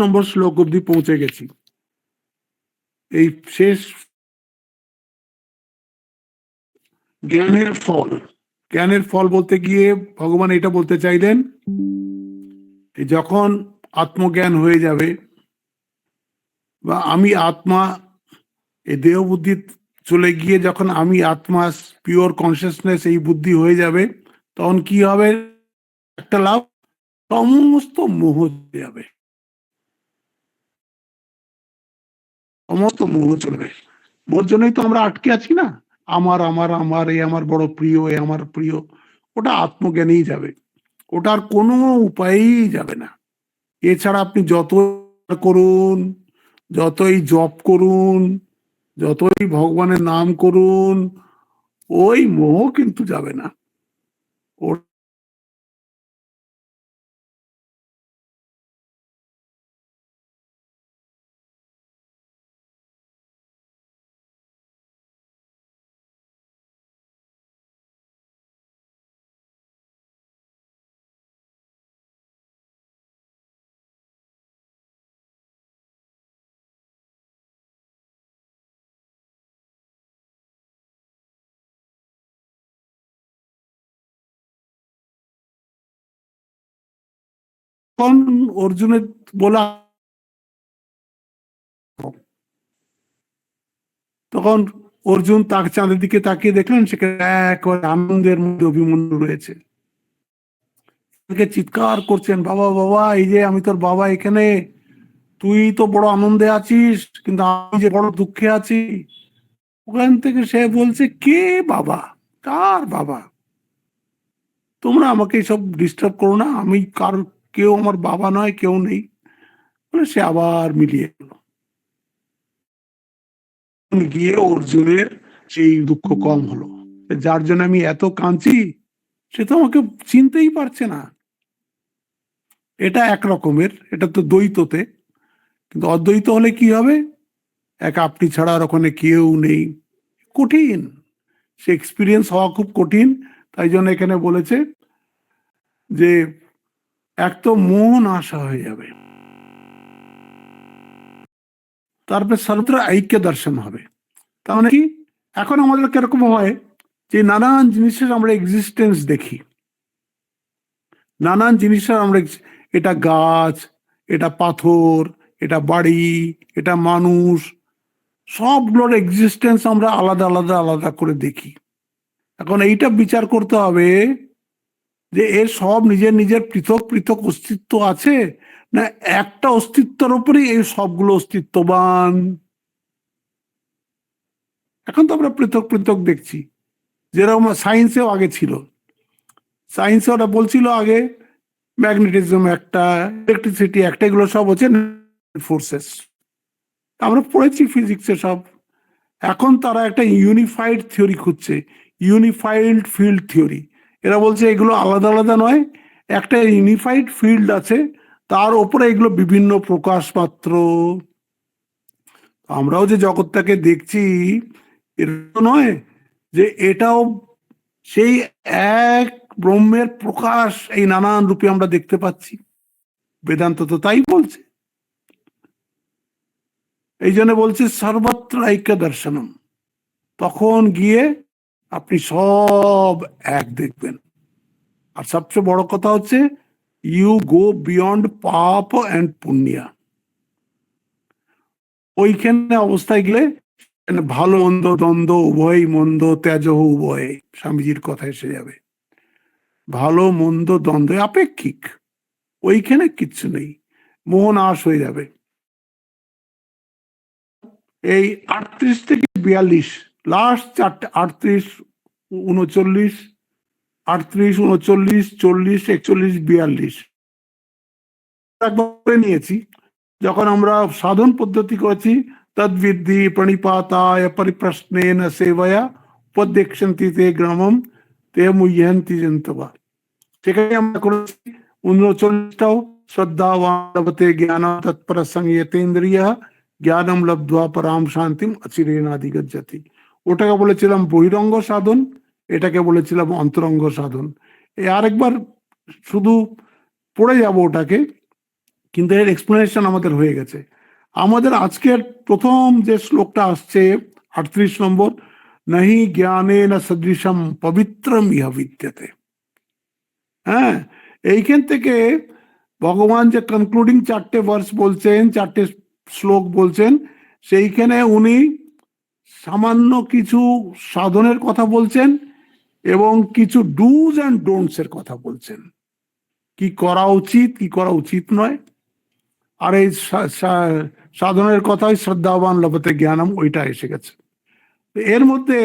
নম্বর শ্লোক অব্দি পৌঁছে গেছি। এই শেষ জ্ঞানের ফল। জ্ঞানের ফল বলতে গিয়ে ভগবান এটা বলতে চাইলেন, যখন আত্মজ্ঞান হয়ে যাবে বা আমি আত্মা, এই দেহ বুদ্ধি চলে গিয়ে যখন আমি আত্মা পিওর কনসিয়াসনেস এই বুদ্ধি হয়ে যাবে, তখন কি হবে? একটা লাভ, সমস্ত মোহ চলে যাবে, সমস্ত মোহ চলবে। ওর জন্যই তো আমরা আটকে আছি না, আমার আমার আমার এ আমার বড় প্রিয়, এ আমার প্রিয়। ওটা আত্মজ্ঞানেই যাবে, ওটার কোনো উপায়েই যাবে না। এছাড়া আপনি যত করুন, যতই জপ করুন, যতই ভগবানের নাম করুন, ওই মোহ কিন্তু যাবে না। ওর তখন অর্জুনের বলা, তখন অর্জুন তার চাঁদের দিকে তাকিয়ে দেখলেন সেখানে এক আনন্দের মধ্যে অভিমন্যু রয়েছে। চিৎকার করছেন, বাবা বাবা, এই যে আমি তোর বাবা, এখানে তুই তো বড় আনন্দে আছিস, কিন্তু আমি যে বড় দুঃখে আছি। ওখান থেকে সে বলছে, কে বাবা, কার বাবা? তোমরা আমাকে সব ডিস্টার্ব করো না, আমি কার, কেউ আমার বাবা নয়, কেউ নেই। বলে সে আবার মিলিয়ে গেল। গিয়ে অর্জুনের সেই দুঃখ কম হলো, যার জন্য আমি এত কাঁদছি সে তো আমাকে চিনতেই পারছে না। এটা এক রকমের, এটা তো দ্বৈততে। কিন্তু অদ্বৈত হলে কি হবে? এক আপনি ছাড়া আর ওখানে কেউ নেই। কঠিন, সে এক্সপিরিয়েন্স হওয়া খুব কঠিন। তাই জন্য এখানে বলেছে যে এক তো মন আশা হয়ে যাবে, তারপরে সর্বত্র ঐক্য দর্শন হবে। তার মানে কি, এখন আমাদের কিরকম হয় যে নানান জিনিসের আমরা এক্সিস্টেন্স দেখি, নানান জিনিসের আমরা, এটা গাছ, এটা পাথর, এটা বাড়ি, এটা মানুষ, সবগুলোর এক্সিস্টেন্স আমরা আলাদা আলাদা আলাদা করে দেখি। এখন এইটা বিচার করতে হবে যে এর সব নিজের নিজের পৃথক পৃথক অস্তিত্ব আছে, না একটা অস্তিত্বের উপরেই এই সবগুলো অস্তিত্ববান। এখন তো আমরা পৃথক পৃথক দেখছি, যেরকম সায়েন্সেও আগে ছিল। সায়েন্সে ওরা বলছিল আগে ম্যাগনেটিজম একটা, ইলেকট্রিসিটি একটা, এগুলো সব হচ্ছে ফোর্সেস। আমরা পড়েছি ফিজিক্সে সব। এখন তারা একটা ইউনিফাইড থিওরি খুঁজছে, ইউনিফাইড ফিল্ড থিওরি। এরা বলছে এগুলো আলাদা আলাদা নয়, একটা ইউনিফাইড ফিল্ড আছে, তার উপরে এগুলো বিভিন্ন প্রকাশ মাত্র। আমরাও যে জগৎটাকে দেখছি, এটা নয় যে এটাও সেই এক ব্রহ্মের প্রকাশ, এই নানান রূপে আমরা দেখতে পাচ্ছি। বেদান্ত তো তাই বলছে। এই জন্য বলছে সর্বত্র ঐক্য দর্শনম। তখন গিয়ে আপনি সব এক দেখবেন। আর সবচেয়ে বড় কথা হচ্ছে, ইউ গো বিয়ন্ড পাপ অ্যান্ড পুণ্যা। ওইখানে অবস্থায় গেলে ভালো মন্দ দ্বন্দ্ব উভয়, মন্দ ত্যাজ উভয়, স্বামীজির কথা এসে যাবে। ভালো মন্দ দ্বন্দ্ব আপেক্ষিক, ওইখানে কিচ্ছু নেই, মোহনাশ হয়ে যাবে। এই 38 থেকে 42, লাস্ট চারটে, 38, 39, 38, 39, 40, 41, 42 একবার নিয়েছি। যখন আমরা সাধন পদ্ধতি করেছি, তদ্বিদ্ধি প্রণিপাতায় পরিপ্রশ্নেন সেবয়া উপদেক্ষন্তি তে গ্রামম তে মুহ্যন্তি জন্তবা। সেখানে আমরা করেছি 39টাও, শ্রদ্ধাবান জ্ঞান তৎপর সংযতেন্দ্রিয় জ্ঞানম লব্ধ্বা পরাম শান্তিম অচিরেনাধিগচ্ছতি। ওটাকে বলেছিলাম বহিরঙ্গ সাধন, এটাকে বলেছিলাম অন্তরঙ্গ সাধন। এই আরেকবার শুধু পড়ে যাব ওটাকে, কিন্তু এর এক্সপ্লেনেশন আমাদের হয়ে গেছে। আমাদের আজকের প্রথম যে শ্লোকটা আসছে 38 নম্বর, নাহি জ্ঞানে না সদৃশম পবিত্রম ইহ বিদ্যতে। হ্যাঁ, এইখান থেকে ভগবান যে কনক্লুডিং 4টে ভার্স বলছেন, 4টে শ্লোক বলছেন, সেইখানে উনি সামান্য কিছু সাধনের কথা বলছেন এবং কিছু ডুজ অ্যান্ড ডোন্টস এর কথা বলছেন, কি করা উচিত কি করা উচিত নয়। আর এই সাধনের কথাই শ্রদ্ধাবান লভতে জ্ঞানম, ওইটা এসে গেছে। এর মধ্যে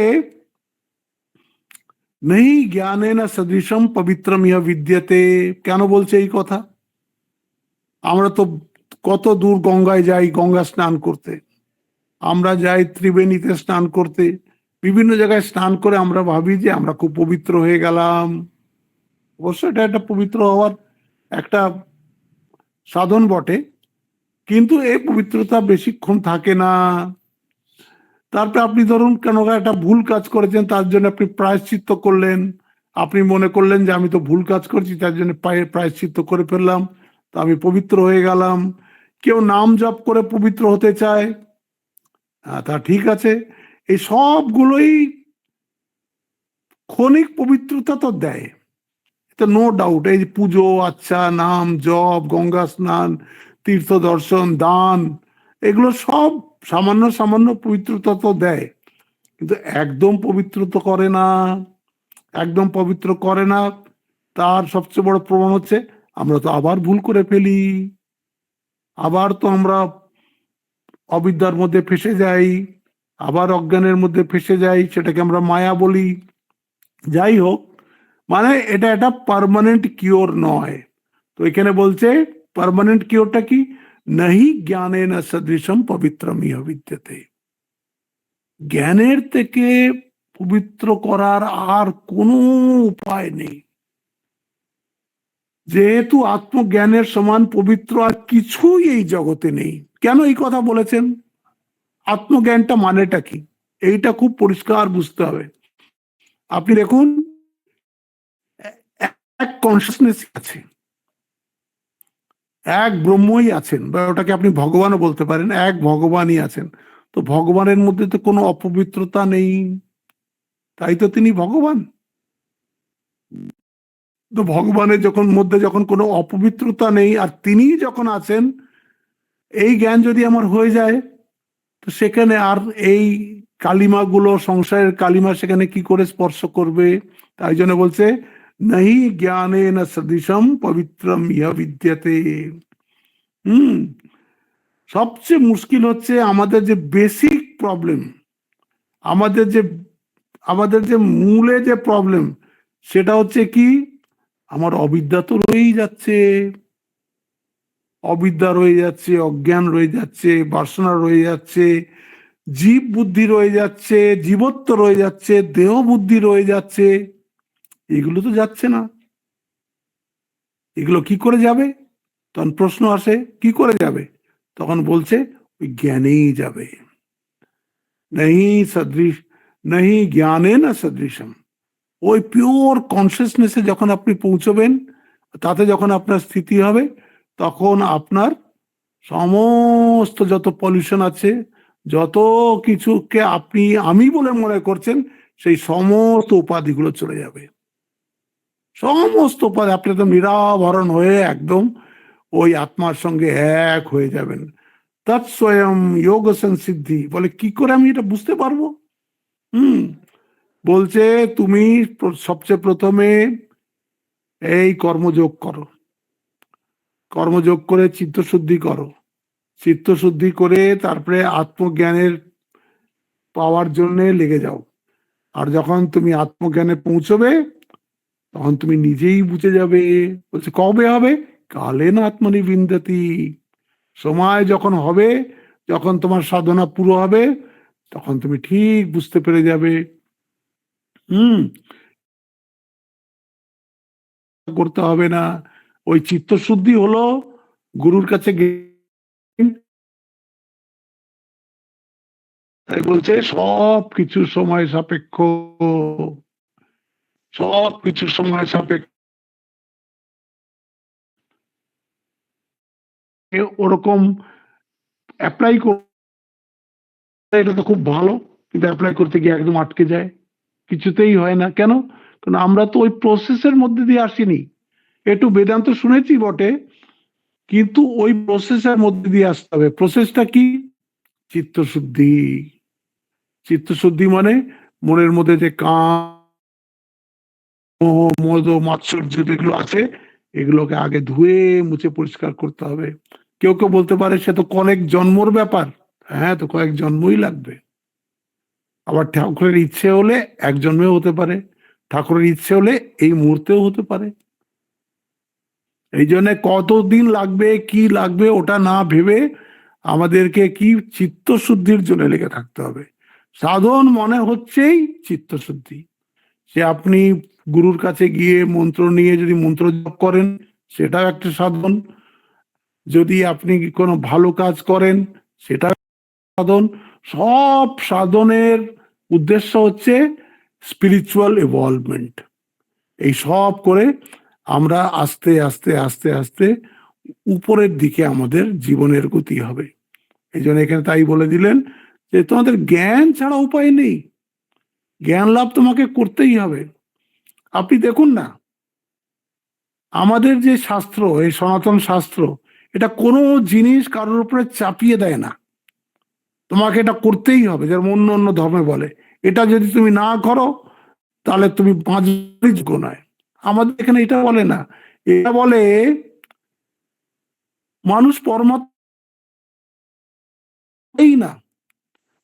নেই জ্ঞানে না সদৃশম পবিত্রম ইহ বিদ্যতে, কেন বলছে এই কথা? আমরা তো কত দূর গঙ্গায় যাই গঙ্গা স্নান করতে, আমরা যাই ত্রিবেণীতে স্নান করতে, বিভিন্ন জায়গায় স্নান করে আমরা ভাবি যে আমরা খুব পবিত্র হয়ে গেলাম। অবশ্য এটা একটা পবিত্র হওয়ার একটা সাধন বটে, কিন্তু এই পবিত্রতা বেশিক্ষণ থাকে না। তারপরে আপনি ধরুন কেন একটা ভুল কাজ করেছেন, তার জন্য আপনি প্রায়শ্চিত্ত করলেন, আপনি মনে করলেন যে আমি তো ভুল কাজ করছি, তার জন্য প্রায়শ্চিত্ত করে ফেললাম, তো আমি পবিত্র হয়ে গেলাম। কেউ নাম জপ করে পবিত্র হতে চায়, তা ঠিক আছে, এই সবগুলোই ক্ষণিক পবিত্রতা তো দেয়, তো নো ডাউট। এই পুজো, আচ্ছা, নাম জপ, গঙ্গা স্নান, তীর্থ দর্শন, দান, এগুলো সব সামান্য সামান্য পবিত্রতা তো দেয়, কিন্তু একদম পবিত্র তো করে না, একদম পবিত্র করে না। তার সবচেয়ে বড় প্রমাণ হচ্ছে আমরা তো আবার ভুল করে ফেলি, আবার তো আমরা অবিদ্যার মধ্যে ফেসে যাই, আবার অজ্ঞানের মধ্যে ফেসে যাই, সেটাকে আমরা মায়া বলি। যাই হোক, মানে এটা একটা পার্মানেন্ট কিওর নয়। তো এখানে বলছে পার্মানেন্ট কিওরটা কি, নাহি জ্ঞানে না সদৃশম পবিত্রম ইহ বিদ্যতে। জ্ঞানের থেকে পবিত্র করার আর কোনো উপায় নেই। যেহেতু আত্মজ্ঞানের সমান পবিত্র আর কিছুই এই জগতে নেই। কেন এই কথা বলেছেন? আত্মজ্ঞানটা মানেটা কি, এইটা খুব পরিষ্কার বুঝতে হবে। আপনি দেখুন, এক কনসিয়াসনেস আছে, এক ব্রহ্মই আছেন, বা ওটাকে আপনি ভগবানও বলতে পারেন, এক ভগবানই আছেন। তো ভগবানের মধ্যে তো কোনো অপবিত্রতা নেই, তাই তো তিনি ভগবান। তো ভগবানের যখন মধ্যে যখন কোনো অপবিত্রতা নেই আর তিনি যখন আছেন, এই জ্ঞান যদি আমার হয়ে যায়, তো সেখানে আর এই কালিমাগুলো, সংসারের কালিমা সেখানে কি করে স্পর্শ করবে? তাই জন্য বলছে নাহি জ্ঞানে না সদৃশম পবিত্রম ইহ বিদ্যতে। হুম, সবচেয়ে মুশকিল হচ্ছে আমাদের যে বেসিক প্রবলেম, আমাদের যে আমাদের যে মূলে যে প্রবলেম, সেটা হচ্ছে কি, আমার অবিদ্যা তো রয়েই যাচ্ছে, অবিদ্যা রয়ে যাচ্ছে, অজ্ঞান রয়ে যাচ্ছে, বাসনা রয়ে যাচ্ছে, জীব বুদ্ধি রয়ে যাচ্ছে, জীবত্ব রয়ে যাচ্ছে, দেহ বুদ্ধি রয়ে যাচ্ছে, এগুলো তো যাচ্ছে না। এগুলো কি করে যাবে? তখন প্রশ্ন আসে কি করে যাবে? তখন বলছে ওই জ্ঞানেই যাবে। নাহি সদৃশ, নাহি জ্ঞানে না সদৃশম। ওই পিওর কনসিয়াসনেসে যখন আপনি পৌঁছবেন, তাতে যখন আপনার স্থিতি হবে, তখন আপনার সমস্ত যত পলিউশন আছে, যত কিছুকে আপনি আমি বলে মনে করছেন, সেই সমস্ত উপাধিগুলো চলে যাবে। সমস্ত উপাধি আপনি একদম নিরাভরণ হয়ে একদম ওই আত্মার সঙ্গে এক হয়ে যাবেন। তৎস্বয়ং যোগ সংসিদ্ধি। বলে কি করে আমি এটা বুঝতে পারবো? হুম, বলছে তুমি সবচেয়ে প্রথমে এই কর্মযোগ করো, কর্মযোগ করে চিত্তশুদ্ধি করো, চিত্তশুদ্ধি করে তারপরে আত্মজ্ঞানের পাওয়ার জন্য লেগে যাও। আর যখন তুমি আত্মজ্ঞানে পৌঁছবে, তখন তুমি নিজেই বুঝে যাবে। বলছে কবে হবে? কালে না আত্মনি বিন্দতি। সময় যখন হবে, যখন তোমার সাধনা পুরো হবে, তখন তুমি ঠিক বুঝতে পেরে যাবে। হুম, করতে হবে না। ওই চিত্তশুদ্ধি হলো গুরুর কাছে তাই বলছে সব কিছু সময় সাপেক্ষ, সব কিছু সময় সাপেক্ষ। ওরকম অ্যাপ্লাই করে, এটা তো খুব ভালো, কিন্তু অ্যাপ্লাই করতে গিয়ে একদম আটকে যায়, কিছুতেই হয় না। কেন? কারণ আমরা তো ওই প্রসেসের মধ্যে দিয়ে আসিনি। একটু বেদান্ত শুনেছি বটে, কিন্তু ওই প্রসেসের মধ্যে দিয়ে আসতে হবে। প্রসেসটা কি? চিত্তশুদ্ধি। চিত্তশুদ্ধি মানে মনের মধ্যে যে কাম, মোহ, মদ, মাৎসর্য যেগুলো আছে, এগুলোকে আগে ধুয়ে মুছে পরিষ্কার করতে হবে। কেউ কেউ বলতে পারে সে তো কয়েক জন্মর ব্যাপার। হ্যাঁ, তো কয়েক জন্মই লাগবে। আবার ঠাকুরের ইচ্ছে হলে এক জন্মেও হতে পারে, ঠাকুরের ইচ্ছে হলে এই মুহূর্তেও হতে পারে। এই জন্য কতদিন লাগবে কি লাগবে ওটা না ভেবে আমাদেরকে কি চিত্তশুদ্ধির জন্য লেগে থাকতে হবে। সাধন মনে হচ্ছেই চিত্তশুদ্ধি। সে আপনি গুরুর কাছে গিয়ে মন্ত্র নিয়ে যদি মন্ত্র জপ করেন, সেটাও একটা সাধন। যদি আপনি কোনো ভালো কাজ করেন, সেটা সাধন। সব সাধনের উদ্দেশ্য হচ্ছে স্পিরিচুয়াল ইভলভমেন্ট। এই সব করে আমরা আস্তে আস্তে আস্তে আস্তে উপরের দিকে আমাদের জীবনের গতি হবে। এই জন্য এখানে তাই বলে দিলেন যে তোমাদের জ্ঞান ছাড়া উপায় নেই, জ্ঞান লাভ তোমাকে করতেই হবে। আপনি দেখুন না, আমাদের যে শাস্ত্র, এই সনাতন শাস্ত্র, এটা কোনো জিনিস কারোর উপরে চাপিয়ে দেয় না, তোমাকে এটা করতেই হবে। যেমন অন্য অন্য ধর্মে বলে এটা যদি তুমি না করো তাহলে তুমি বাঁচবার যোগ্য নয়। আমাদের এখানে এটা বলে না, এটা বলে মানুষ পরমাত্মাই না,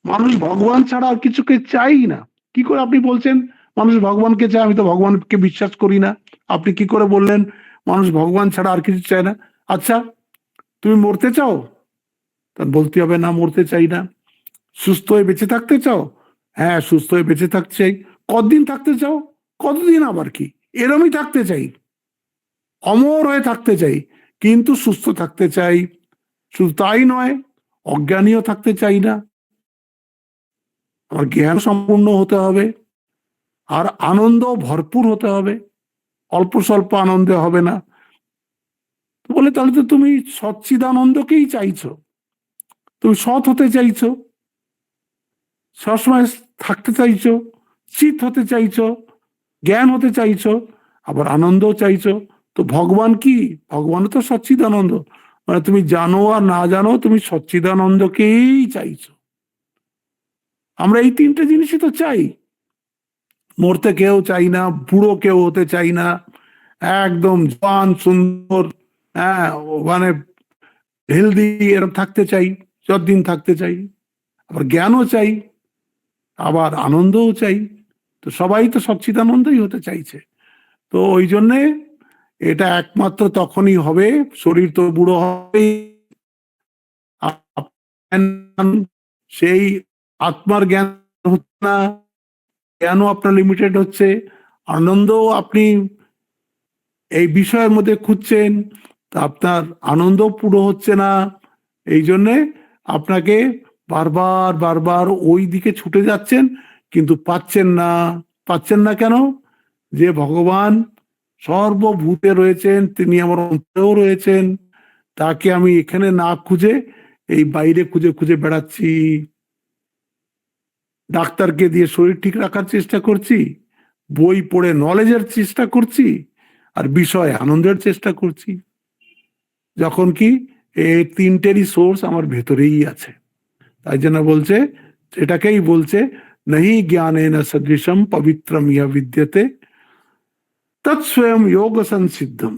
মানুষ ভগবান ছাড়া আর কিছুকে চাই না। কি করে আপনি বলছেন মানুষ ভগবানকে চায়? আমি তো ভগবানকে বিশ্বাস করি না। আপনি কি করে বললেন মানুষ ভগবান ছাড়া আর কিছু চায় না? আচ্ছা, তুমি মরতে চাও? তার বলতে হবে না, মরতে চাই না। সুস্থ হয়ে বেঁচে থাকতে চাও? হ্যাঁ, সুস্থ হয়ে বেঁচে থাকতে চাই। কতদিন থাকতে চাও? কতদিন আবার কি, এরমই থাকতে চাই, অমর হয়ে থাকতে চাই, কিন্তু সুস্থ থাকতে চাই। শুধু তাই নয়, অজ্ঞানীও থাকতে চাই না। আমার জ্ঞান সম্পূর্ণ হতে হবে, আর আনন্দ ভরপুর হতে হবে, অল্প স্বল্প আনন্দে হবে না। বলে তাহলে তো তুমি সচ্চিদানন্দকেই চাইছো, তুমি সৎ হতে চাইছো, সবসময় থাকতে চাইছো, চিত হতে চাইছো, জ্ঞান হতে চাইছো, আবার আনন্দও চাইছো। তো ভগবান কি? ভগবান তো সচ্চিদানন্দ। মানে তুমি জানো আর না জানো, তুমি সচ্চিদানন্দকেই চাইছো। আমরা এই তিনটে জিনিসই তো চাই। মরতে কেউ চাই না, বুড়ো কেউ হতে চাই না, একদম জোয়ান সুন্দর, হ্যাঁ, মানে হেলদি এরকম থাকতে চাই, যতদিন থাকতে চাই। আবার জ্ঞানও চাই, আবার আনন্দও চাই। তো সবাই তো সচ্চিদানন্দই হতে চাইছে। তো ওই জন্যে এটা একমাত্র তখনই হবে, শরীর তো বুড়ো হবে, সেই আত্মার জ্ঞান হচ্ছে না, জ্ঞানও আপনার লিমিটেড হচ্ছে, আনন্দও আপনি এই বিষয়ের মধ্যে খুঁজছেন, তা আপনার আনন্দ পুরো হচ্ছে না। এই জন্যে আপনাকে বারবার বারবার ওই দিকে ছুটে যাচ্ছেন, কিন্তু পাচ্ছেন না। পাচ্ছেন না কেন? যে ভগবান সর্বভূতে রয়েছেন, তিনি আমার অন্তরেও রয়েছেন, তাকে আমি এখানে না খুঁজে এই বাইরে খুঁজে খুঁজে বেড়াচ্ছি। ডাক্তারকে দিয়ে শরীর ঠিক রাখার চেষ্টা করছি, বই পড়ে নলেজের চেষ্টা করছি, আর বিষয় আনন্দের চেষ্টা করছি, যখন কি এই তিনটেরই সোর্স আমার ভেতরেই আছে। তাই জন্য বলছে, এটাকেই বলছে, নহি জ্ঞানেন সদৃশম পবিত্রম ইহ বিদ্যতে তৎস্বয়ং যোগ সংসিদ্ধম।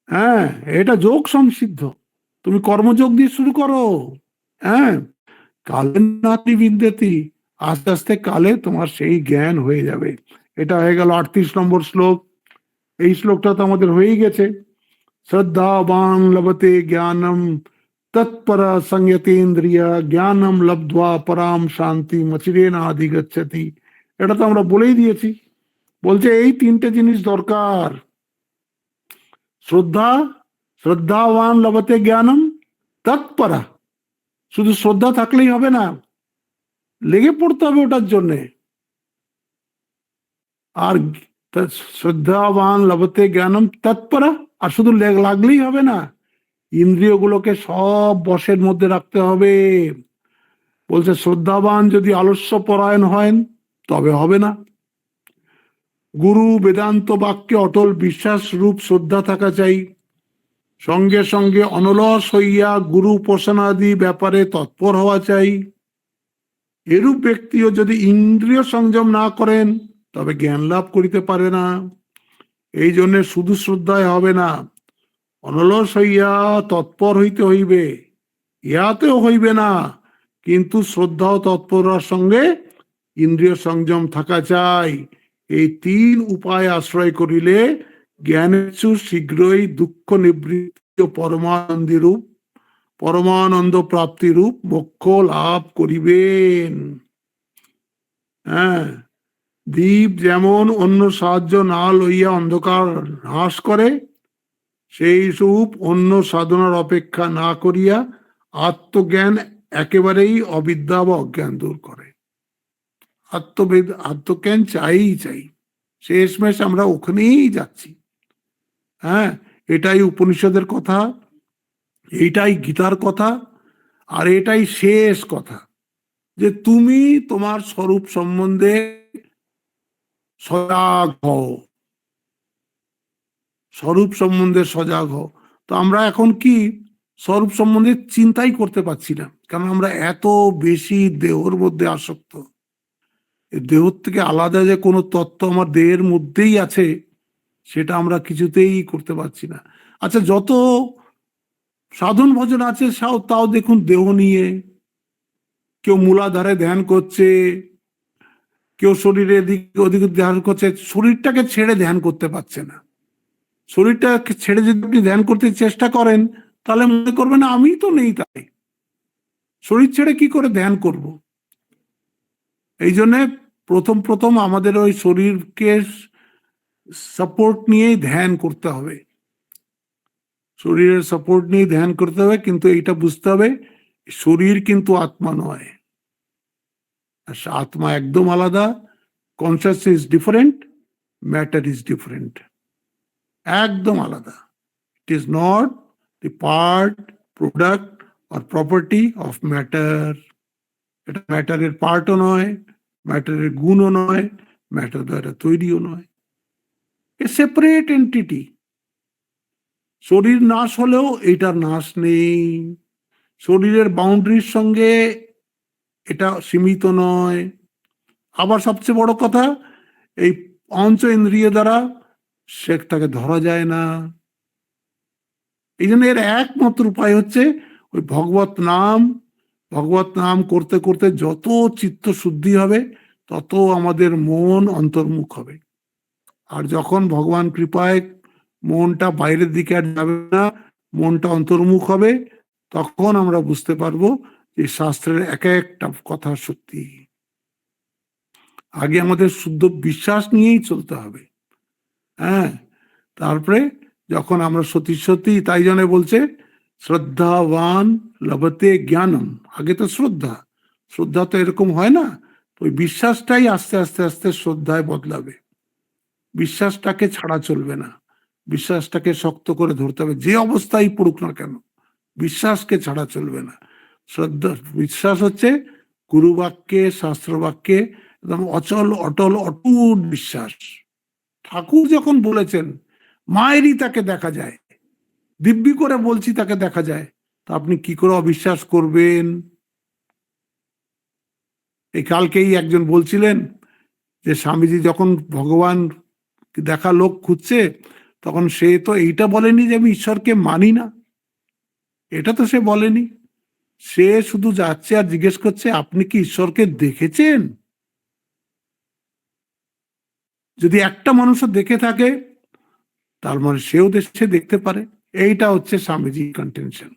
হ্যাঁ, এটা যোগ সংসিদ্ধ। তুমি কর্মযোগ দিয়ে শুরু করো। হ্যাঁ, কালে নাতি বিদ্যতি, আস্তে আস্তে কালে তোমার সেই জ্ঞান হয়ে যাবে। এটা হয়ে গেল 38 নম্বর শ্লোক। এই শ্লোকটা তো আমাদের হয়েই গেছে। শ্রদ্ধাবান লভতে জ্ঞানম তৎপর সংযতেন্দ্রিয় জ্ঞানম লব্ধ্বা পরাম শান্তি মচিরেনা অধিগচ্ছতি। এটা তো আমরা বলেই দিয়েছি। বলছে এই তিনটে জিনিস দরকার। শ্রদ্ধা, শ্রদ্ধাবান লভতে জ্ঞানম তৎপরা। শুধু শ্রদ্ধা থাকলেই হবে না, লেগে পড়তে হবে ওটার জন্যে। আর শ্রদ্ধাবান লভতে জ্ঞানম তৎপরা, আর শুধু লাগলেই হবে না, ইন্দ্রিয়গুলোকে সব বশের মধ্যে রাখতে হবে। বলছে শ্রদ্ধাবান যদি আলস্য পরায়ণ হয় তবে হবে না। গুরু বেদান্ত বাক্যে অটল বিশ্বাস রূপ শ্রদ্ধা থাকা চাই। সঙ্গে সঙ্গে অনলস হইয়া গুরু উপাসনাদি ব্যাপারে তৎপর হওয়া চাই। এরূপ ব্যক্তিও যদি ইন্দ্রিয় সংযম না করেন তবে জ্ঞান লাভ করিতে পারে না। এই জন্য শুধু শ্রদ্ধায় হবে না, অনলস হইয়া তৎপর হইতে হইবে। ইহাতেও হইবে না, কিন্তু শ্রদ্ধা ও তৎপরার সঙ্গে ইন্দ্রিয় সংযম থাকা চাই। এই তিন উপায় আশ্রয় করিলে জ্ঞানেচ্ছু শীঘ্রই দুঃখ নিবৃত্তি ও পরমানন্দ প্রাপ্তি রূপ মোক্ষ লাভ করিবেন। হ্যাঁ, দীপ যেমন অন্য সাহায্য না লইয়া অন্ধকার হ্রাস করে, সেই রূপ অন্য সাধনার অপেক্ষা না করিয়া আত্মজ্ঞান একেবারেই অবিদ্যা বা অজ্ঞান দূর করে। আত্মজ্ঞান চাই, শেষমেশ আমরা ওখানেই যাচ্ছি। হ্যাঁ, এটাই উপনিষদের কথা, এইটাই গীতার কথা, আর এটাই শেষ কথা, যে তুমি তোমার স্বরূপ সম্বন্ধে সজাগ হও, স্বরূপ সম্বন্ধে সজাগ হও। তো আমরা এখন কি স্বরূপ সম্বন্ধে চিন্তাই করতে পারছি না, কারণ আমরা এত বেশি দেহর মধ্যে আসক্ত। দেহ থেকে আলাদা যে কোনো তত্ত্ব আমার দেহের মধ্যেই আছে সেটা আমরা কিছুতেই করতে পারছি না। আচ্ছা, যত সাধন ভজন আছে তাও দেখুন দেহ নিয়ে, কেউ মূলাধারে ধ্যান করছে, কেউ শরীরের দিকে ওদিকে ধ্যান করছে, শরীরটাকে ছেড়ে ধ্যান করতে পারছে না। শরীরটাকে ছেড়ে যদি আপনি ধ্যান করতে চেষ্টা করেন তাহলে মনে করবেন আমি তো নেই, তাই শরীর ছেড়ে কি করে ধ্যান করব। এই জন্যে প্রথম আমাদের ওই শরীরকে সাপোর্ট নিয়েই ধ্যান করতে হবে, শরীরের সাপোর্ট নিয়ে ধ্যান করতে হবে। কিন্তু এইটা বুঝতে হবে, শরীর কিন্তু আত্মা নয়, আত্মা একদম আলাদা। Conscious is different, matter is different, একদম আলাদা। It is not the part, product or property of matter. এটা ম্যাটারের পার্টও নয়, ম্যাটারের গুণও নয়, ম্যাটার দ্বারা তৈরিও নয়, এ সেপারেট এন্টিটি। শরীর নাশ হলেও এটার নাশ নেই, শরীরের বাউন্ডারির সঙ্গে এটা সীমিত নয়। আবার সবচেয়ে বড় কথা, এই পঞ্চ ইন্দ্রিয় দ্বারা তাকে ধরা যায় না। এই জন্য এর একমাত্র উপায় হচ্ছে ওই ভগবত নাম করতে করতে যত চিত্ত শুদ্ধি হবে তত আমাদের মন অন্তর্মুখ হবে। আর যখন ভগবান কৃপায় মনটা বাইরের দিকে আর যাবে না, মনটা অন্তর্মুখ হবে, তখন আমরা বুঝতে পারবো যে শাস্ত্রের এক একটা কথা সত্যি। আগে আমাদের শুদ্ধ বিশ্বাস নিয়েই চলতে হবে। হ্যাঁ, তারপরে যখন আমরা সত্যি তাই জন্য বলছে শ্রদ্ধাবান লভতে জ্ঞানম। আগে তো শ্রদ্ধা তো এরকম হয় না, ওই বিশ্বাসটাই আস্তে আস্তে আস্তে শ্রদ্ধায় বদলাবে। বিশ্বাসটাকে ছাড়া চলবে না, বিশ্বাসটাকে শক্ত করে ধরতে হবে, যে অবস্থায় পড়ুক না কেন বিশ্বাসকে ছাড়া চলবে না। বিশ্বাস হচ্ছে গুরু বাক্যে, শাস্ত্র বাক্যে একদম অচল অটল অটুট বিশ্বাস। ঠাকুর যখন বলেছেন মায়েরই তাকে দেখা যায়, দিব্যি করে বলছি তাকে দেখা যায়, তা আপনি কি করে অবিশ্বাস করবেন? এই কালকেই একজন বলছিলেন যে স্বামীজি যখন ভগবান দেখা লোক খুঁজছে তখন সে তো এইটা বলেনি যে আমি ঈশ্বরকে মানি না, এটা তো সে বলেনি। সে শুধু যাচ্ছে আর জিজ্ঞেস করছে আপনি কি ঈশ্বরকে দেখেছেন? যদি একটা মানুষও দেখে থাকে তার মানে সেও দেশে দেখতে পারে। এইটা হচ্ছে স্বামীজি কন্টেনশন।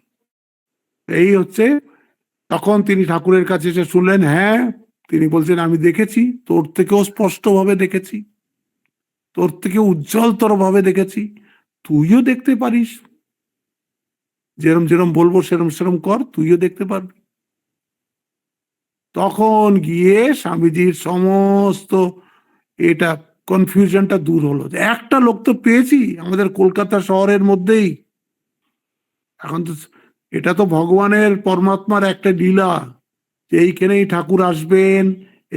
এই হচ্ছে, তখন তিনি ঠাকুরের কাছে এসে শুনলেন, হ্যাঁ, তিনি বলছেন আমি দেখেছি, তোর থেকেও স্পষ্ট ভাবে দেখেছি, তোর থেকে উজ্জ্বলতর ভাবে দেখেছি, তুইও দেখতে পারিস, যেরম যেরম বলবো সেরম সেরম কর, তুইও দেখতে পারবি। তখন গিয়ে স্বামীজির সমস্ত এটা কনফিউশনটা দূর হলো, যে একটা লোক তো পেয়েছি আমাদের কলকাতা শহরের মধ্যেই, এখন তো এটা তো ভগবানের পরমাত্মার একটা লীলা, যে এইখানেই ঠাকুর আসবেন,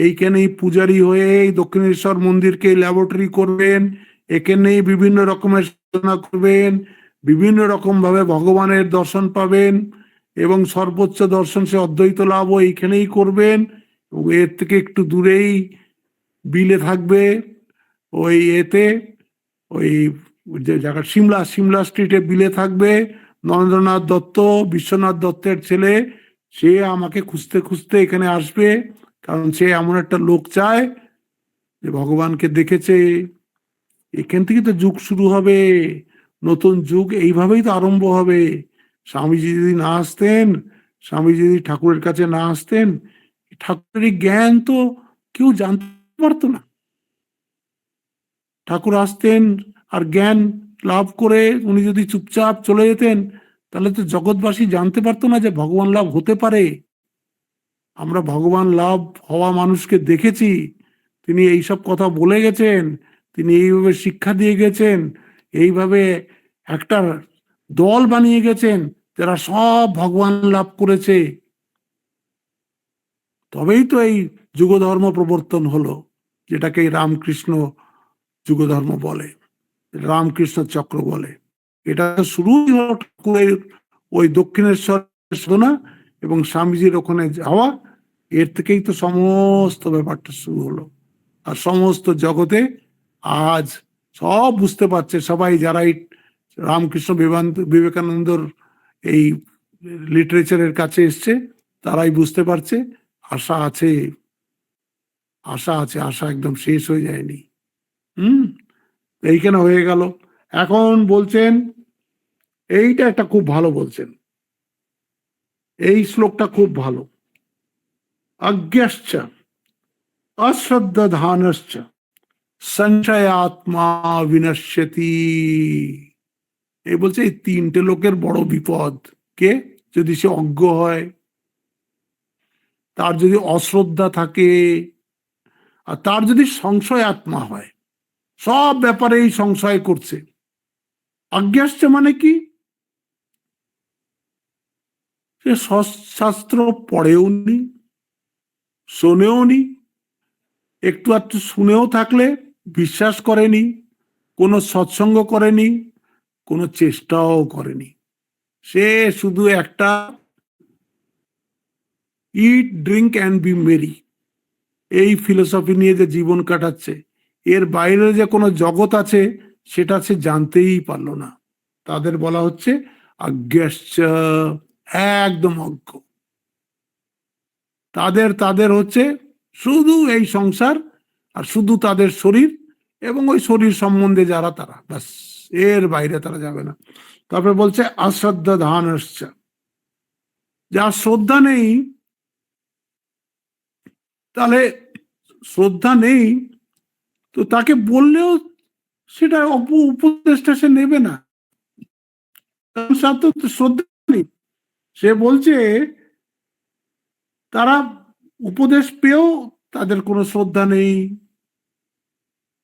এইখানেই পূজারী হয়ে দক্ষিণেশ্বর মন্দিরকে ল্যাবরেটরি করবেন, এখানেই বিভিন্ন রকমের সাধনা করবেন, বিভিন্ন রকম ভাবে ভগবানের দর্শন পাবেন, এবং সর্বোচ্চ দর্শন সে অদ্বৈত লাভও এইখানেই করবেন। এবং এর থেকে একটু দূরেই বিলে থাকবে, ওই এতে ওই যে জায়গা সিমলা স্ট্রিটে বিলে থাকবে নরেন্দ্রনাথ দত্ত, বিশ্বনাথ দত্তের ছেলে। সে আমাকে খুঁজতে খুঁজতে এখানে আসবে, কারণ সে এমন একটা লোক চায় যে ভগবানকে দেখেছে। এখান থেকে তো যুগ শুরু হবে, নতুন যুগ এইভাবেই তো আরম্ভ হবে। স্বামীজি যদি না আসতেন, স্বামীজি যদি ঠাকুরের কাছে না আসতেন, ঠাকুরের জ্ঞান তো কেউ জানতে পারতো না। ঠাকুর আসতেন আর জ্ঞান লাভ করে উনি যদি চুপচাপ চলে যেতেন, তাহলে তো জগৎবাসী জানতে পারতো না যে ভগবান লাভ হতে পারে। আমরা ভগবান লাভ হওয়া মানুষকে দেখেছি, তিনি এইসব কথা বলে গেছেন, তিনি এইভাবে শিক্ষা দিয়ে গেছেন, এইভাবে একটা দল বানিয়ে গেছেন যারা সব ভগবান লাভ করেছে। তবেই তো এই যুগধর্ম প্রবর্তন হলো, যেটাকে রামকৃষ্ণ যুগধর্ম বলে, রামকৃষ্ণ চক্র বলে। এটা শুরুই হলো ঠাকুরের ওই দক্ষিণেশ্বর সাধনা এবং স্বামীজির ওখানে যাওয়া, এর থেকেই তো সমস্ত ব্যাপারটা শুরু হলো। আর সমস্ত জগতে আজ সব বুঝতে পারছে, সবাই যারা এই রামকৃষ্ণ বিবেকানন্দর এই লিটারেচারের কাছে এসছে, তারাই বুঝতে পারছে আশা আছে, আশা আছে, আশা একদম শেষ হয়ে যায়নি। এইখানে হয়ে গেল। এখন বলছেন, এইটা একটা খুব ভালো বলছেন, এই শ্লোকটা খুব ভালো। অজ্ঞশ্চ অশ্রদ্ধানশ্চ সংশয়াত্মা বিনশ্যতি। এই বলছে এই তিনটে লোকের বড় বিপদ। কে? যদি সে অজ্ঞ হয়, তার যদি অশ্রদ্ধা থাকে, আর তার যদি সংশয় আত্মা হয়, সব ব্যাপারেই সংশয় করছে। অজ্ঞাস্য মানে কি? সে শাস্ত্র পড়েও নি, শোনেও নি, একটু একটু শুনেও থাকলে বিশ্বাস করেনি, কোনো সৎসঙ্গ করেনি, কোনো চেষ্টাও করেনি। সে শুধু একটা ইট ড্রিঙ্ক অ্যান্ড বি মেরি, এই ফিলোসফি নিয়ে যে জীবন কাটাচ্ছে। এর বাইরে যে কোনো জগৎ আছে সেটা সে জানতেই পারলো না। তাদের বলা হচ্ছে অজ্ঞাশ্চ, একদম অজ্ঞ। তাদের হচ্ছে শুধু এই সংসার, আর শুধু তাদের শরীর, এবং ওই শরীর সম্বন্ধে যারা, তারা ব্যাস, এর বাইরে তারা যাবে না। তারপরে বলছে অশ্রদ্ধা ধান আসছে, যার শ্রদ্ধা নেই, তাহলে শ্রদ্ধা নেই তো তাকে বললেও সেটা উপদেশটা সে নেবে না, কারণ তার তো শ্রদ্ধা নেই। সে বলছে তারা উপদেশ পেয়েও তাদের কোনো শ্রদ্ধা নেই।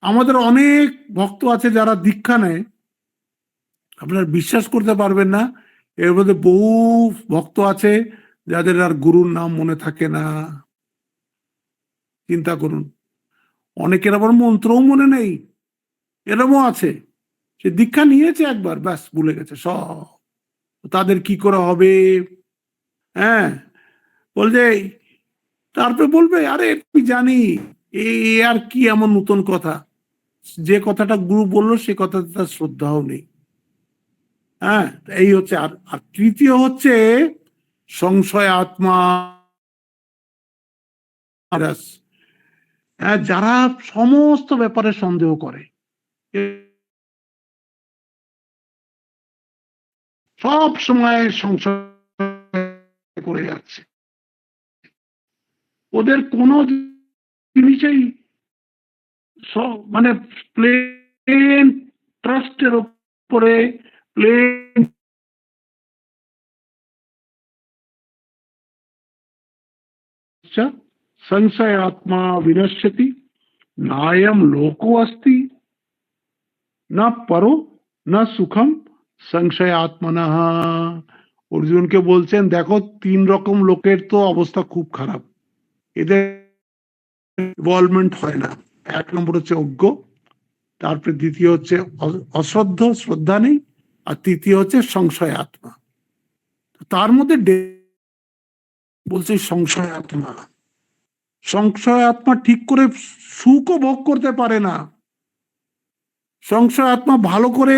আমাদের অনেক ভক্ত আছে যারা দীক্ষা নেয়, আপনার বিশ্বাস করতে পারবেন না, এর মধ্যে বহু ভক্ত আছে যাদের আর গুরুর নাম মনে থাকে না। চিন্তা করুন, অনেকের আবার মন্ত্রও মনে নেই, এরকমও আছে। সে দীক্ষা নিয়েছে একবার, ব্যাস ভুলে গেছে সব। তাদের কি করে হবে? হ্যাঁ, বলছে, তারপরে বলবে আরে তুই জানি, এই আর কি এমন নতুন কথা? যে কথাটা গুরু বললো সে কথাতে তার শ্রদ্ধাও নেই। হ্যাঁ, এই হচ্ছে। আর আর তৃতীয় হচ্ছে সংশয় আত্মা, হ্যাঁ, যারা সমস্ত ব্যাপারে সন্দেহ করে, সব সময় সংশয় করে যাচ্ছে, ওদের কোনো জিনিসেই মানে প্লেন ট্রাস্টের উপরে, প্লেন संशय आत्मा विनश्यति, नायम लोको अस्ति, न परो न सुखम সংশয় আত্মনঃ। অর্জুনকে বলছেন দেখো 3 রকম লোকের তো অবস্থা খুব খারাপ, এদের ইনভলভমেন্ট হয় না। 1 নম্বর হচ্ছে অজ্ঞ, তারপরে দ্বিতীয় হচ্ছে অশ্রদ্ধ, শ্রদ্ধা নেই, আর তৃতীয় হচ্ছে সংশয় আত্মা। তার মধ্যে বলছে সংশয় আত্মা। সংশয় আত্মা ঠিক করে সুখও ভোগ করতে পারে না। সংশয় আত্মা ভালো করে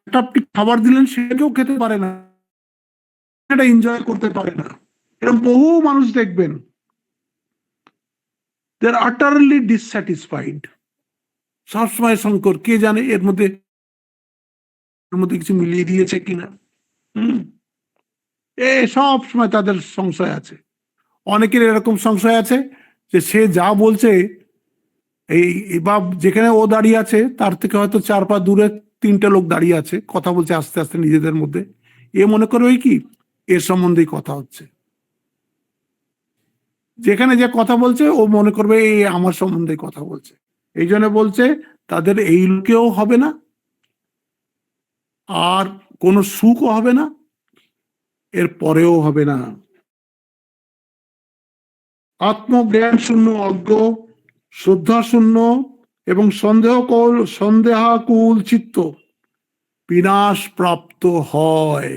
একটা খাবার দিলেন সেটাকেও খেতে পারে না, এটা এনজয় করতে পারে না। এরকম বহু মানুষ দেখবেন, দে আর আটারলি ডিসস্যাটিসফাইড। সবসময় শঙ্কর, কে জানে এর মধ্যে কিছু মিলিয়ে দিয়েছে কিনা। সব সময় তাদের সংশয় আছে। অনেকের এরকম সংশয় আছে যে সে যা বলছে, বা যেখানে ও দাঁড়িয়ে আছে তার থেকে হয়তো 4 পা দূরে 3টে লোক দাঁড়িয়ে আছে, কথা বলছে আস্তে আস্তে নিজেদের মধ্যে। এ মনে করে ওই কি এর সম্বন্ধেই কথা হচ্ছে, যেখানে যে কথা বলছে ও মনে করবে এই আমার সম্বন্ধে কথা বলছে। এই জন্য বলছে তাদের এই লোকেও হবে না, আর কোনো সুখও হবে না, এর পরেও হবে না। আত্মজ্ঞান শূন্য, অজ্ঞ, শ্রদ্ধা শূন্য এবং সন্দেহাকুল চিত্ত বিনাশ প্রাপ্ত হয়।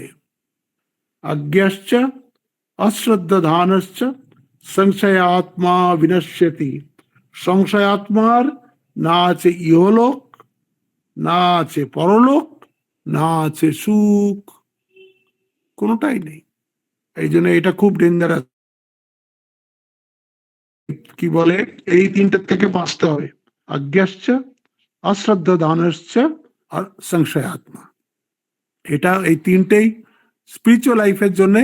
অজ্ঞশ্চ অশ্রদ্ধানশ্চ সংশয়াত্মা বিনশ্যতি। সংশয়াত্মার না আছে ইহলোক, না আছে পরলোক, না আছে সুখ, কোনোটাই নেই। এই জন্য এটা খুব ডেঞ্জারাস। কি বলে, এই 3টার থেকে বাঁচতে হবে, অজ্ঞশ্চ অশ্রদ্ধানশ্চ আর সংশয়াত্মা। এটা এই 3টেই স্পিরিচুয়াল লাইফের জন্য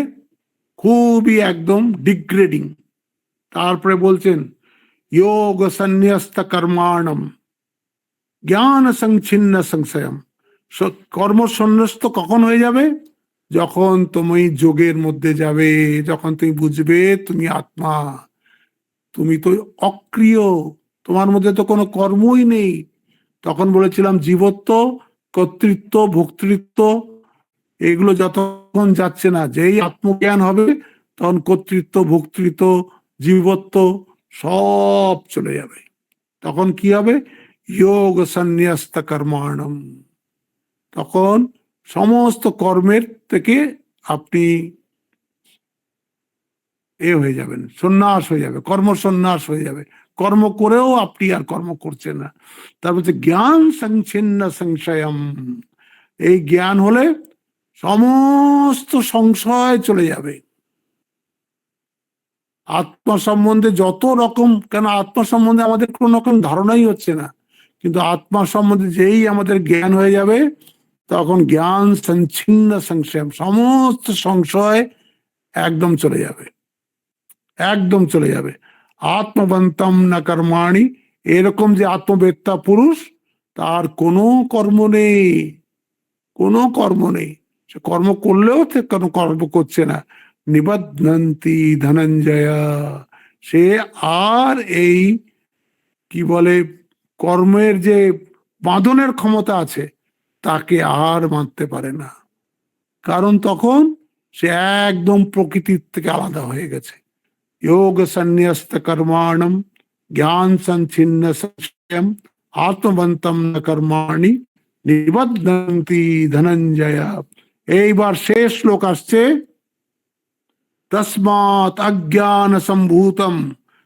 খুবই একদম ডিগ্রেডিং। তারপরে বলছেন যোগ সন্ন্যস্ত কর্মাণম জ্ঞান সংচ্ছিন্ন সংশয়ম। কর্ম সন্ন্যস্ত কখন হয়ে যাবে? যখন তুমি যোগের মধ্যে যাবে, যখন তুমি বুঝবে তুমি আত্মা, তুমি তো অক্রিয়, তোমার মধ্যে তো কোনো কর্মই নেই। তখন বলেছিলাম জীবত্ব, কর্তৃত্ব, ভোক্তৃত্ব এগুলো যতক্ষণ যাচ্ছে না, যেই আত্মজ্ঞান হবে তখন কর্তৃত্ব, ভোক্তৃত্ব, জীবত্ব সব চলে যাবে। তখন কি হবে? যোগ সন্ন্যস্ত কর্মাণম। তখন সমস্ত কর্মের থেকে আপনি হয়ে যাবেন, সন্ন্যাস হয়ে যাবে, কর্ম সন্ন্যাস হয়ে যাবে। কর্ম করেও আপনি আর কর্ম করছেন না। তারপর জ্ঞান সংচ্ছিন্ন সংশয়ম। এই জ্ঞান হলে সমস্ত সংশয় চলে যাবে। আত্মা সম্বন্ধে যত রকম, কেন আত্মা সম্বন্ধে আমাদের কোন রকম ধারণাই হচ্ছে না, কিন্তু আত্মা সম্বন্ধে যেই আমাদের জ্ঞান হয়ে যাবে তখন জ্ঞান সংচ্ছিন্ন সংশয়, সমস্ত সংশয় একদম চলে যাবে, একদম চলে যাবে। আত্মবন্তম না কর্মাণি, এরকম যে আত্মবেত্তা পুরুষ তার কোনো কর্ম নেই, কোনো কর্ম নেই। সে কর্ম করলেও কোনো কর্ম করছে না। নিবধ্নন্তি ধনঞ্জয়া। সে আর এই কি বলে কর্মের যে বাঁধনের ক্ষমতা আছে তাকে আর মানতে পারে না, কারণ তখন সে একদম প্রকৃতির থেকে আলাদা হয়ে গেছে। যোগ সন্ন্যস্ত কর্মাণম জ্ঞান সংচ্ছিন্ন সংশয়ম আত্মবন্তম ন কর্মাণি নিবধ্নন্তি ধনঞ্জয়া। এইবার শেষ শ্লোক আসছে, তস্মাৎ অজ্ঞান সম্ভূতম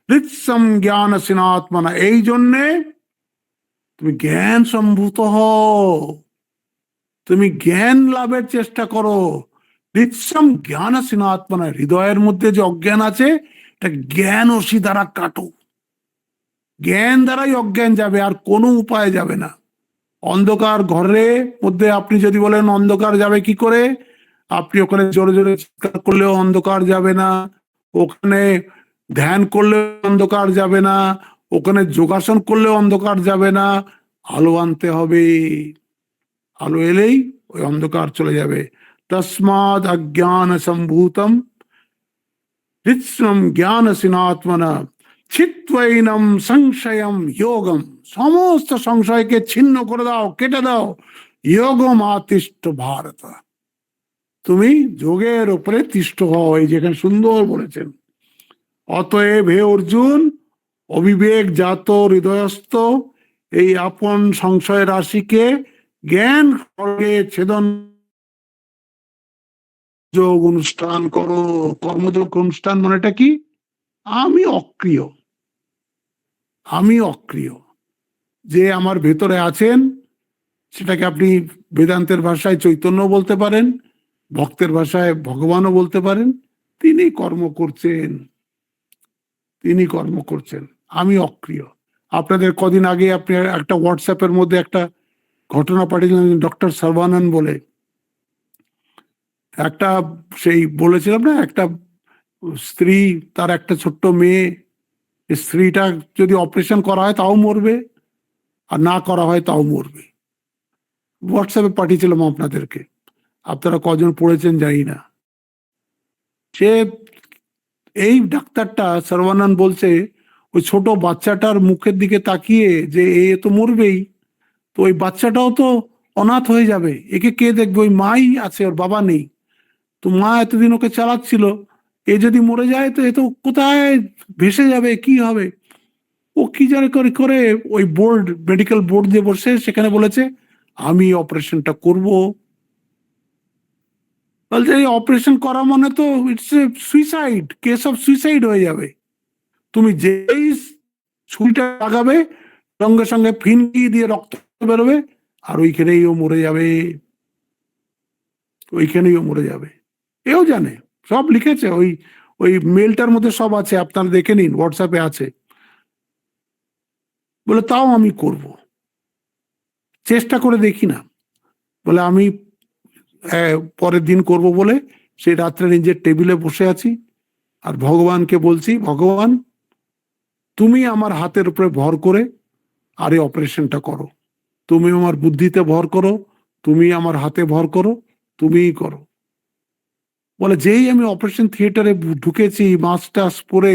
হৃৎসম জ্ঞান সিনাত্মনা। এই জন্যে তুমি জ্ঞান সম্ভূত হও, তুমি জ্ঞান লাভের চেষ্টা করো। হৃৎসম জ্ঞান সিনাত্মনা, হৃদয়ের মধ্যে যে অজ্ঞান আছে এটা জ্ঞান অসি দ্বারা কাটো। জ্ঞান দ্বারাই অজ্ঞান যাবে, আর কোনো উপায় যাবে না। অন্ধকার ঘরের মধ্যে আপনি যদি বলেন অন্ধকার যাবে কি করে, আপনি ওখানে জোরে জোরে চিৎকার করলেও অন্ধকার যাবে না, ওখানে ধ্যান করলেও অন্ধকার যাবে না, ওখানে যোগাসন করলেও অন্ধকার যাবে না। আলো আনতে হবে, আলো এলেই ওই অন্ধকার চলে যাবে। তস্মাদ অজ্ঞান সম্ভূতম হৃৎস্বম জ্ঞান সিনাত্মনা ছিত্বৈনম সংশয়ম যোগম। সমস্ত সংশয়কে ছিন্ন করে দাও, কেটে দাও। যোগমাতিষ্ঠ ভারত, তুমি যোগের উপরে তিষ্ঠ হও, এই যেখানে সুন্দর বলেছেন। অতএব হে অর্জুন, অবিবেক জাত হৃদয়স্থ এই আপন সংশয় রাশিকে জ্ঞান খড়গে ছেদন যোগ অনুষ্ঠান করো। কর্মযোগ অনুষ্ঠান মানেটা কি? আমি অক্রিয়, আমি অক্রিয়, যে আমার ভেতরে আছেন, সেটাকে আপনি বেদান্তের ভাষায় চৈতন্য বলতে পারেন, ভক্তের ভাষায় ভগবানও বলতে পারেন। তিনি কর্ম করছেন, তিনি কর্ম করছেন, আমি অক্রিয়। আপনাদের কদিন আগে আপনি একটা হোয়াটসঅ্যাপের মধ্যে একটা ঘটনা পাঠিয়েছিলেন, ডক্টর সর্বানন্দ বলে একটা, সেই বলেছিলাম না, একটা স্ত্রী, তার একটা ছোট্ট মেয়ে, স্ত্রীটা যদি অপারেশন করা হয় তাও মরবে, আর না করা হয় তাও মরবে। হোয়াটসঅ্যাপে পাঠিয়েছিলাম আপনাদেরকে, আপনারা কজন পড়েছেন জানি না। সে, এই ডাক্তারটা সর্বানন্দ বলছে, ওই ছোট বাচ্চাটার মুখের দিকে তাকিয়ে যে এ তো মরবেই, তো ওই বাচ্চাটাও তো অনাথ হয়ে যাবে, একে কে দেখবে? ওই মাই আছে, ওর বাবা নেই। তো মা এতদিন ওকে চালাচ্ছিল, এ যদি মরে যায় তো এ তো কোথায় ভেসে যাবে, কি হবে? ও কি জানে করে করে ওই বোর্ড, মেডিকেল বোর্ড দিয়ে বসে সেখানে বলেছে আমি অপারেশনটা করব। বলছে এই অপারেশন করা মানে তো it's a suicide, case of suicide হয়ে যাবে। তুমি যেই ছুরিটা লাগাবে সঙ্গে সঙ্গে ফিনকি দিয়ে রক্ত বেরোবে, আর ওইখানেই ও মরে যাবে, ওইখানেই ও মরে যাবে। এও জানে, সব লিখেছে, ওই ওই মেলটার মধ্যে সব আছে, আপনারা দেখে নিন, হোয়াটসঅ্যাপে আছে। বলে তাও আমি করব, চেষ্টা করে দেখি না। বলে আমি পরের দিন করব বলে সেই রাত্রে নিজের টেবিলে বসে আছি, আর ভগবানকে বলছি, ভগবান তুমি আমার হাতের উপরে ভর করে আর এই অপারেশনটা করো, তুমি আমার বুদ্ধিতে ভর করো, তুমি আমার হাতে ভর করো, তুমিই করো। বলে যেই আমি অপারেশন থিয়েটারে ঢুকেছি মাস্টার্স পরে,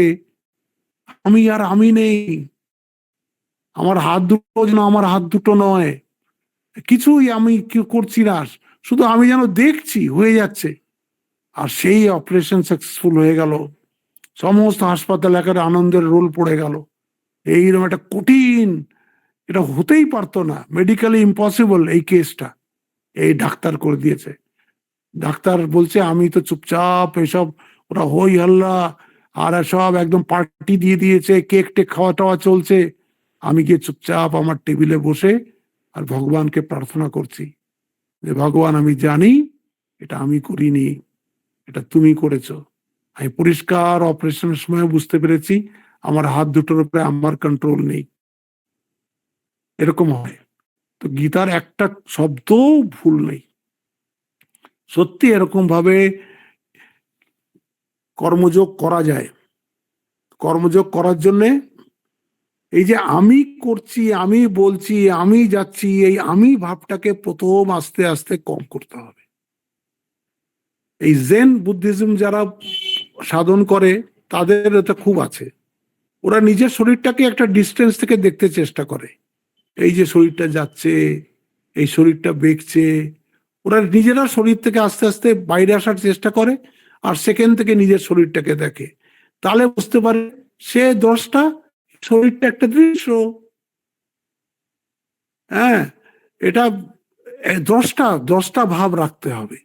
আমি আর আমি নেই, আমার হাত দুটো যেন আমার হাত দুটো নয়, কিছুই আমি কি করছি না, শুধু আমি যেন দেখছি হয়ে যাচ্ছে। আর সেই অপারেশন সাকসেসফুল হয়ে গেল, সমস্ত হাসপাতাল একেবারে আনন্দের রোল পড়ে গেল। এইরকম একটা কঠিন, এটা হতেই পারতো না, মেডিকেলি ইম্পসিবল এই কেসটা, এই ডাক্তার করে দিয়েছে। ডাক্তার বলছে আমি তো চুপচাপ, এসব ওরা হই হল্লা আর সব একদম পার্টি দিয়ে দিয়েছে, কেক টেক খাওয়া টাওয়া চলছে, আমি গিয়ে চুপচাপ আমার টেবিলে বসে আর ভগবানকে প্রার্থনা করছি যে ভগবান আমি জানি এটা আমি করিনি, এটা তুমি করেছো। আমি পরিষ্কার অপারেশনের সময় বুঝতে পেরেছি আমার হাত দুটোর উপরে আমার কন্ট্রোল নেই। এরকম হয় তো গীতার একটা শব্দ ভুল নেই। সত্যি এরকম ভাবে কর্মযোগ করা যায়। কর্মযোগ করার জন্যে এই যে আমি করছি, আমি বলছি, আমি যাচ্ছি, এই আমি ভাবটাকে প্রথম আস্তে আস্তে কম করতে হবে। এই জেন বুদ্ধিজম যারা সাধন করে তাদের এটা খুব আছে, ওরা নিজের শরীরটাকে একটা ডিস্টেন্স থেকে দেখতে চেষ্টা করে। এই যে শরীরটা যাচ্ছে, এই শরীরটা বেঁকছে, ওরা নিজেরা শরীর থেকে আস্তে আস্তে বাইরে আসার চেষ্টা করে, আর সেকেন্ড থেকে নিজের শরীরটাকে দেখে, তাহলে বুঝতে পারে সে দ্রষ্টা, শরীরটা একটা দৃশ্য। হ্যাঁ, এটা দ্রষ্টা, দ্রষ্টা ভাব রাখতে হবে।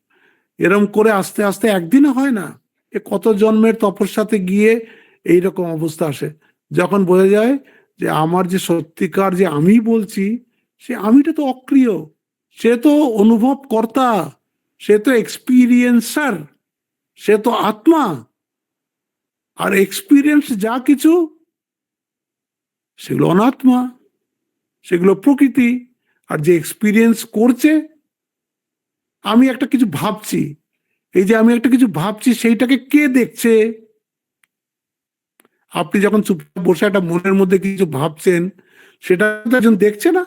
এরম করে আস্তে আস্তে একদিনে হয় না, এ কত জন্মের তপস্যাতে গিয়ে এইরকম অবস্থা আসে, যখন বোঝা যায় যে আমার যে সত্যিকার যে আমি বলছি, সে আমিটা তো অক্রিয়, সে তো অনুভব কর্তা, সে তো এক্সপিরিয়েন্সার, সে তো আত্মা। আর এক্সপিরিয়েন্স যা কিছু সেগুলো অনাত্মা, সেগুলো প্রকৃতি। আর যে এক্সপিরিয়েন্স করছে, আমি একটা কিছু ভাবছি, এই যে আমি একটা কিছু ভাবছি সেইটাকে কে দেখছে? আপনি যখন চুপ বসে একটা মনের মধ্যে কিছু ভাবছেন, সেটা তো একজন দেখছে না,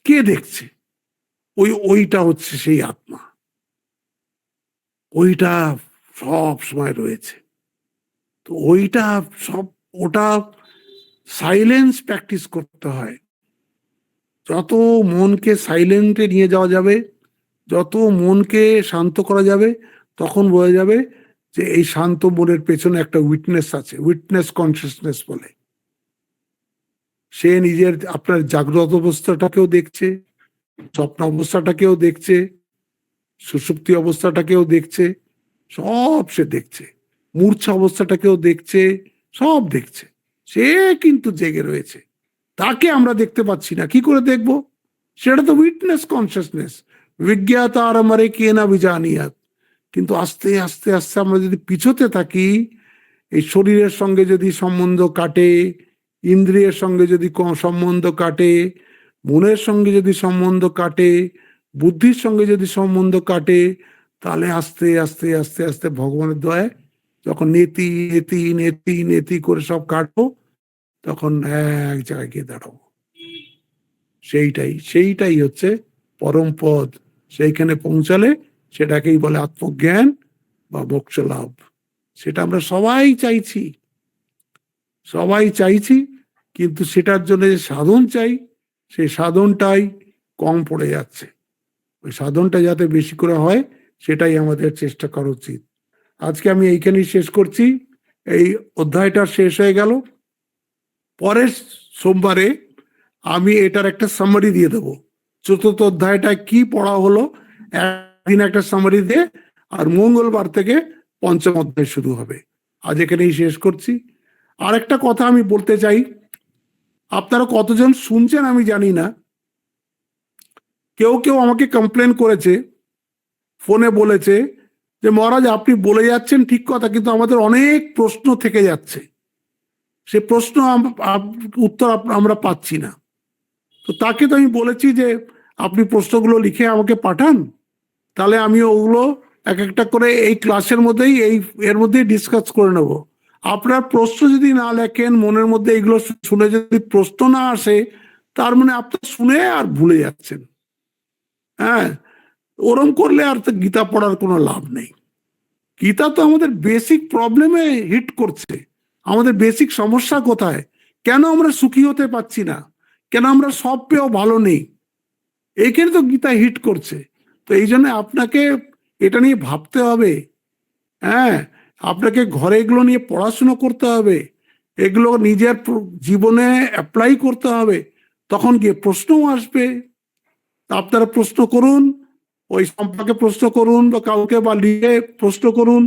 কে দেখছে? ওইটা হচ্ছে সেই আত্মা, ওইটা সব সময় রয়েছে। তো ওইটা সব, ওটা সাইলেন্স প্র্যাকটিস করতে হয়। যত মনকে সাইলেন্টে নিয়ে যাওয়া যাবে, যত মনকে শান্ত করা যাবে, তখন বোঝা যাবে যে এই শান্ত মনের পেছনে একটা উইটনেস আছে, উইটনেস কনসিয়াসনেস বলে। সে নিজের আপনার জাগ্রত অবস্থাটাকেও দেখছে, স্বপ্ন অবস্থাটাকেও দেখছে, সুষুপ্তি অবস্থাটাকেও দেখছে, সব সে দেখছে, মূর্ছা অবস্থাটাকেও দেখছে, সব দেখছে। সে কিন্তু জেগে রয়েছে, তাকে আমরা দেখতে পাচ্ছি না। কি করে দেখব? সেটা তো উইটনেস কনসিয়াসনেস, বিজ্ঞাতা আর আমারে কে না বিজানিয়াত। কিন্তু আস্তে আস্তে আস্তে আমরা যদি পিছোতে থাকি, এই শরীরের সঙ্গে যদি সম্বন্ধ কাটে, ইন্দ্রিয়ের সঙ্গে যদি সম্বন্ধ কাটে, মনের সঙ্গে যদি সম্বন্ধ কাটে, বুদ্ধির সঙ্গে যদি সম্বন্ধ কাটে, তাহলে আস্তে আস্তে আস্তে আস্তে ভগবানের দয়ায় যখন নেতি নেতি নেতি নেতি করে সব কাটবো, তখন এক জায়গায় গিয়ে দাঁড়াবো। সেইটাই হচ্ছে পরম পদ। সেইখানে পৌঁছালে সেটাকেই বলে আত্মজ্ঞান বা মোক্ষ লাভ। সেটা আমরা সবাই চাইছি, কিন্তু সেটার জন্য যে সাধন চাই, সেই সাধনটাই কম পড়ে যাচ্ছে। ওই সাধনটা যাতে বেশি করে হয়, সেটাই আমাদের চেষ্টা করা উচিত। আজকে আমি এইখানেই শেষ করছি। এই অধ্যায়টা শেষ হয়ে গেল। পরের সোমবারে আমি এটার একটা সামারি দিয়ে দেবো। চতুর্থ অধ্যায়টায় কি পড়া হলো একদিন একটা সামারি দিয়ে, আর মঙ্গলবার থেকে পঞ্চম অধ্যায় শুরু হবে। আজ এখানেই শেষ করছি। আর একটা কথা আমি বলতে চাই, আপনারা কতজন শুনছেন আমি জানি না। কেউ কেউ আমাকে কমপ্লেন করেছে, ফোনে বলেছে যে মহারাজ আপনি বলে যাচ্ছেন ঠিক কথা, কিন্তু আমাদের অনেক প্রশ্ন থেকে যাচ্ছে, সে প্রশ্ন উত্তর আমরা পাচ্ছি না। তো তাকে তো আমি বলেছি যে আপনি প্রশ্নগুলো লিখে আমাকে পাঠান, তাহলে আমি ওগুলো এক একটা করে এই ক্লাসের মধ্যেই এর মধ্যেই ডিসকাস করে নেব। আপনার প্রশ্ন যদি না লেখেন, মনের মধ্যে এগুলো শুনে যদি প্রশ্ন না আসে, তার মানে আপনার শুনে আর ভুলে যাচ্ছেন। হ্যাঁ, ওরম করলে আর তো গীতা পড়ার কোনো লাভ নেই। গীতা তো আমাদের বেসিক প্রবলেমে হিট করছে। আমাদের বেসিক সমস্যা কোথায়? কেন আমরা সুখী হতে পারছি না? কেন আমরা সব পেয়েও ভালো নেই? এইখানে তো গীতা হিট করছে। তো এই জন্য আপনাকে এটা নিয়ে ভাবতে হবে। হ্যাঁ, আপনাকে ঘরে এগুলো নিয়ে পড়াশুনো করতে হবে, এগুলো নিজের জীবনে অ্যাপ্লাই করতে হবে। তখন গিয়ে প্রশ্নও আসবে। আপনারা প্রশ্ন করুন, ওই সম্পর্কে প্রশ্ন করুন, বা কাউকে বা লিখে প্রশ্ন করুন।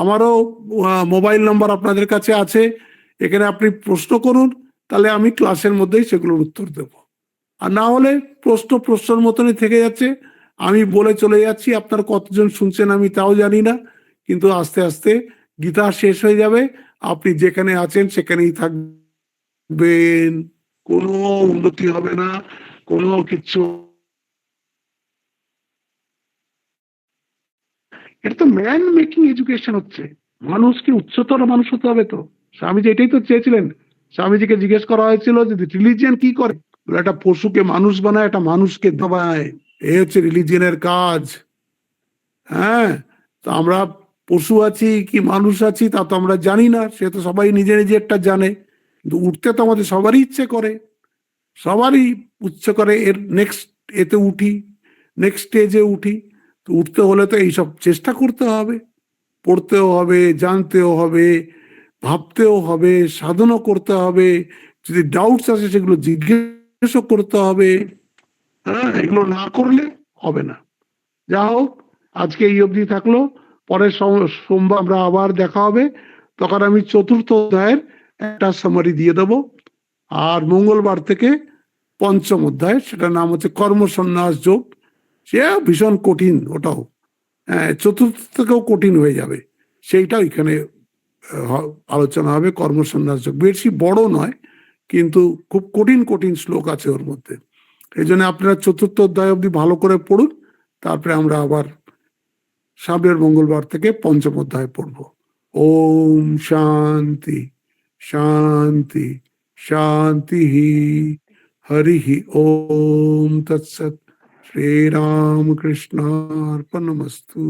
আমারও মোবাইল নাম্বার আপনাদের কাছে আছে, এখানে আপনি প্রশ্ন করুন, তাহলে আমি ক্লাসের মধ্যেই সেগুলোর উত্তর দেব। আর না হলে প্রশ্নের মতনই থেকে যাচ্ছে, আমি বলে চলে যাচ্ছি, আপনারা কতজন শুনছেন আমি তাও জানি না। কিন্তু আস্তে আস্তে গীতা শেষ হয়ে যাবে, আপনি যেখানে আছেন সেখানেই থাকবেন, কোনো উন্নতি হবে না, কোনো কিছু। এটা তো ম্যান মেকিং এডুকেশন হচ্ছে। মানুষকে উচ্চতর মানুষ হতে হবে। তো স্বামীজি এটাই তো চেয়েছিলেন। স্বামীজিকে জিজ্ঞেস করা হয়েছিল যে রিলিজিয়ান কি করে, একটা পশুকে মানুষ বানায়, একটা মানুষকে দাবায়, এই হচ্ছে রিলিজিয়নের কাজ। হ্যাঁ, তো আমরা পশু আছি কি মানুষ আছি তা তো আমরা জানি না, সে তো সবাই নিজে নিজেরটা জানে। কিন্তু উঠতে তো আমাদের সবারই ইচ্ছে করে, সবারই ইচ্ছে করে এর নেক্সট এতে উঠি, নেক্সট স্টেজে উঠি। তো উঠতে হলে তো এইসব চেষ্টা করতে হবে, পড়তেও হবে, জানতেও হবে, ভাবতেও হবে, সাধনও করতে হবে। যদি ডাউটস আছে সেগুলো জিজ্ঞেসও করতে হবে। হ্যাঁ, এগুলো না করলে হবে না। যা হোক, আজকে এই অবধি থাকলো। পরের সোমবার আমরা আবার দেখা হবে, তখন আমি চতুর্থ অধ্যায়ের একটা সামারি দিয়ে দেব। আর মঙ্গলবার থেকে পঞ্চম অধ্যায়, সেটার নাম হচ্ছে কর্মসন্ন্যাস যোগ। সে ভীষণ কঠিন, ওটাও চতুর্থ থেকেও কঠিন হয়ে যাবে। সেইটা এখানে আলোচনা হবে। কর্মসন্ন্যাস যোগ বেশি বড় নয়, কিন্তু খুব কঠিন কঠিন শ্লোক আছে ওর মধ্যে। এই জন্য আপনারা চতুর্থ অধ্যায় অবধি ভালো করে পড়ুন, তারপরে আমরা আবার সামনের মঙ্গলবার থেকে পঞ্চম অধ্যায় পড়ব। ওম শান্তি শান্তি শান্তি। হরি ওম তৎসৎ। শ্রীরামকৃষ্ণার্পণমস্তু।